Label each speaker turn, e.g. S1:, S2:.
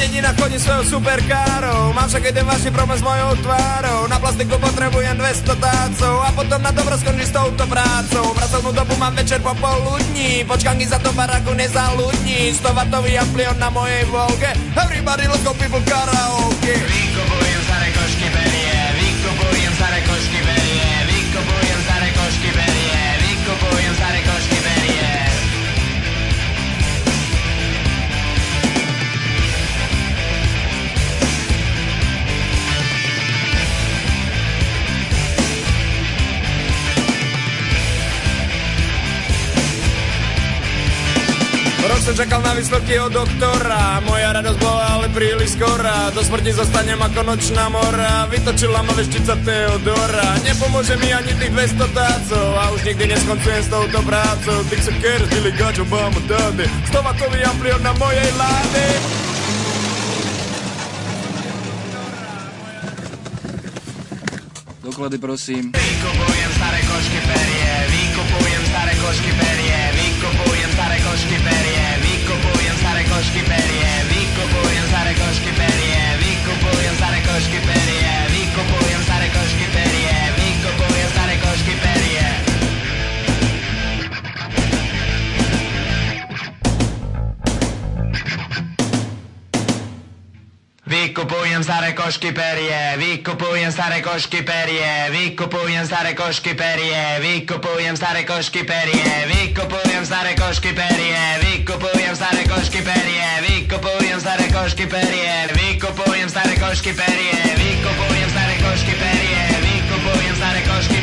S1: Dedina chodí svojou superkárou. Mám však jeden vážny problém s mojou tvárou. Na plastiku potrebujem 200 tácov a potom na dobro skončí s touto prácou. Pracovnú dobu mám večer popoludní, počkanky za to baraku nezaludní. 100W amplion na mojej Volge. Everybody let's go people karaoke.
S2: Vykupujem staré košky berie, vykupujem staré košky berie, vykupujem staré košky berie, vykupujem staré košky berie.
S1: Rok som čakal na výsledky od doktora, moja radosť bola ale príliš skorá. Do smrti zostanem ako nočná mora, vytočila ma veštica Teodora. Nepomôže mi ani tých 200 tácov a už nikdy neskoncujem s touto prácou. Think so cares, Billy Got Obama Daddy, 100W amplion na mojej láde.
S3: Doklady prosím.
S2: Vykupujem staré košky perie, vykupujem staré košky perie, vykupujem staré košky perie, vykupujem staré košky perie, vykupujem staré košky perie, vykupujem staré košky perie, vykupujem staré košky perie, vykupujem staré košky perie. Vykupujem staré košky perie, vykupujem staré košky perie, vykupujem staré košky perie, vykupujem staré košky perie, vykupujem staré košky perie, vykupujem staré košky perie, vykupujem staré košky perie, vykupujem staré košky perie, vykupujem staré košky perie, vykupujem staré košky